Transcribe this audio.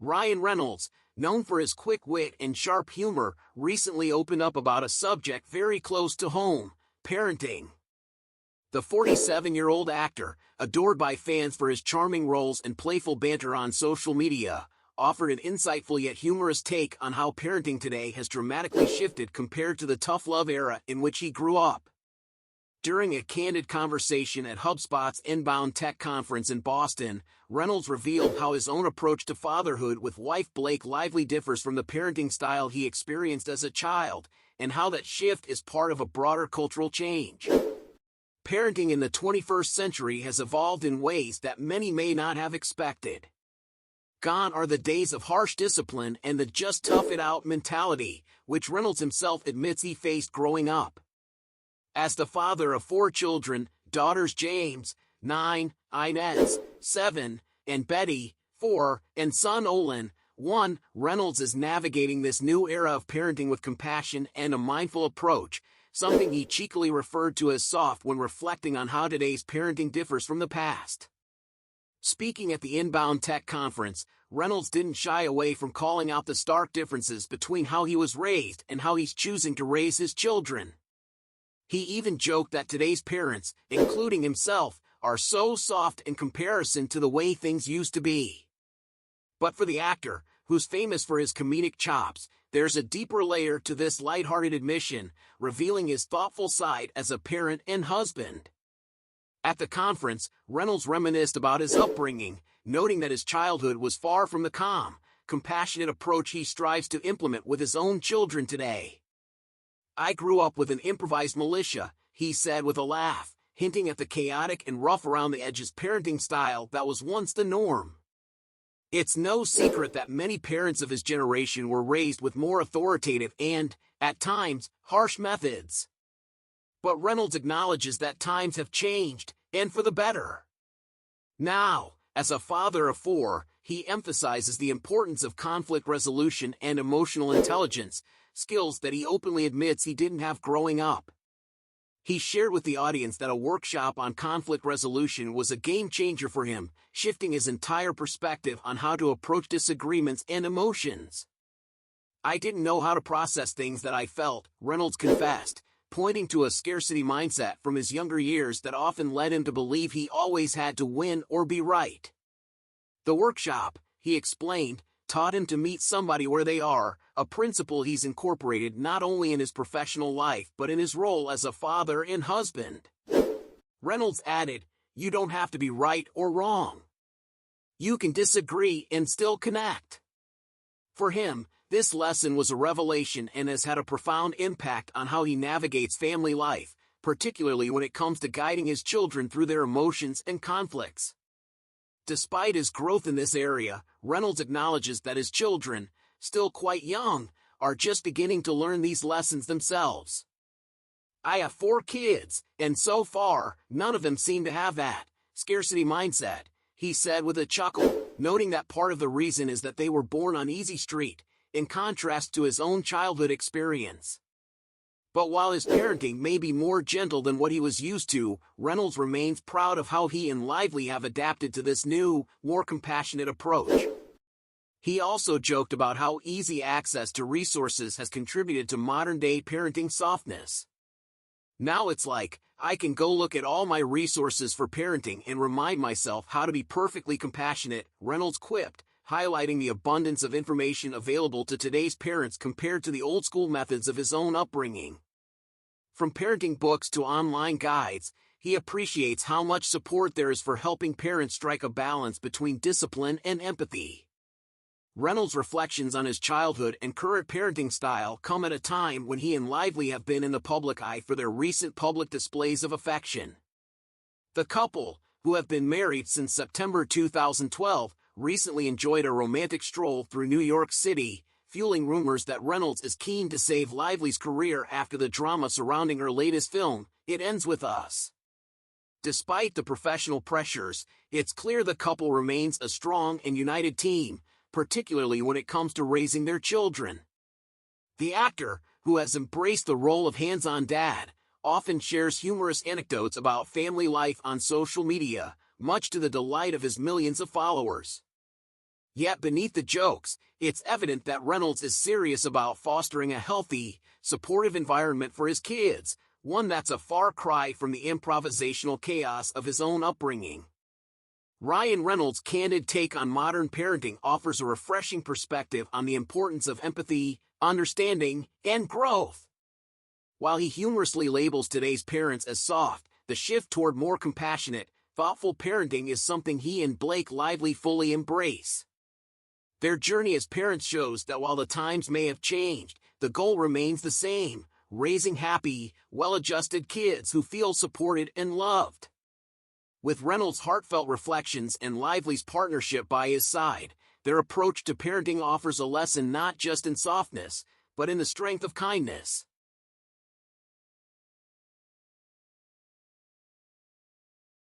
Ryan Reynolds, known for his quick wit and sharp humor, recently opened up about a subject very close to home: parenting. The 47-year-old actor, adored by fans for his charming roles and playful banter on social media, offered an insightful yet humorous take on how parenting today has dramatically shifted compared to the tough love era in which he grew up. During a candid conversation at HubSpot's Inbound Tech Conference in Boston, Reynolds revealed how his own approach to fatherhood with wife Blake Lively differs from the parenting style he experienced as a child, and how that shift is part of a broader cultural change. Parenting in the 21st century has evolved in ways that many may not have expected. Gone are the days of harsh discipline and the just tough it out mentality, which Reynolds himself admits he faced growing up. As the father of 4 children, daughters James, 9, Inez, 7, and Betty, 4, and son Olin, 1, Reynolds is navigating this new era of parenting with compassion and a mindful approach, something he cheekily referred to as soft when reflecting on how today's parenting differs from the past. Speaking at the Inbound Tech Conference, Reynolds didn't shy away from calling out the stark differences between how he was raised and how he's choosing to raise his children. He even joked that today's parents, including himself, are so soft in comparison to the way things used to be. But for the actor, who's famous for his comedic chops, there's a deeper layer to this lighthearted admission, revealing his thoughtful side as a parent and husband. At the conference, Reynolds reminisced about his upbringing, noting that his childhood was far from the calm, compassionate approach he strives to implement with his own children today. "I grew up with an improvised militia," he said with a laugh, hinting at the chaotic and rough around the edges parenting style that was once the norm. It's no secret that many parents of his generation were raised with more authoritative and, at times, harsh methods. But Reynolds acknowledges that times have changed, and for the better. Now, as a father of 4, he emphasizes the importance of conflict resolution and emotional intelligence, skills that he openly admits he didn't have growing up. He shared with the audience that a workshop on conflict resolution was a game-changer for him, shifting his entire perspective on how to approach disagreements and emotions. "I didn't know how to process things that I felt," Reynolds confessed, pointing to a scarcity mindset from his younger years that often led him to believe he always had to win or be right. The workshop, he explained, taught him to meet somebody where they are, a principle he's incorporated not only in his professional life but in his role as a father and husband. Reynolds added, "You don't have to be right or wrong. You can disagree and still connect." For him, this lesson was a revelation and has had a profound impact on how he navigates family life, particularly when it comes to guiding his children through their emotions and conflicts. Despite his growth in this area, Reynolds acknowledges that his children, still quite young, are just beginning to learn these lessons themselves. "I have 4 kids, and so far, none of them seem to have that scarcity mindset," he said with a chuckle, noting that part of the reason is that they were born on Easy Street, in contrast to his own childhood experience. But while his parenting may be more gentle than what he was used to, Reynolds remains proud of how he and Lively have adapted to this new, more compassionate approach. He also joked about how easy access to resources has contributed to modern-day parenting softness. "Now it's like, I can go look at all my resources for parenting and remind myself how to be perfectly compassionate," Reynolds quipped, highlighting the abundance of information available to today's parents compared to the old-school methods of his own upbringing. From parenting books to online guides, he appreciates how much support there is for helping parents strike a balance between discipline and empathy. Reynolds' reflections on his childhood and current parenting style come at a time when he and Lively have been in the public eye for their recent public displays of affection. The couple, who have been married since September 2012, recently enjoyed a romantic stroll through New York City, fueling rumors that Reynolds is keen to save Lively's career after the drama surrounding her latest film, It Ends With Us. Despite the professional pressures, it's clear the couple remains a strong and united team, particularly when it comes to raising their children. The actor, who has embraced the role of hands-on dad, often shares humorous anecdotes about family life on social media, much to the delight of his millions of followers. Yet beneath the jokes, it's evident that Reynolds is serious about fostering a healthy, supportive environment for his kids, one that's a far cry from the improvisational chaos of his own upbringing. Ryan Reynolds' candid take on modern parenting offers a refreshing perspective on the importance of empathy, understanding, and growth. While he humorously labels today's parents as soft, the shift toward more compassionate, thoughtful parenting is something he and Blake Lively fully embrace. Their journey as parents shows that while the times may have changed, the goal remains the same: raising happy, well-adjusted kids who feel supported and loved. With Reynolds' heartfelt reflections and Lively's partnership by his side, their approach to parenting offers a lesson not just in softness, but in the strength of kindness.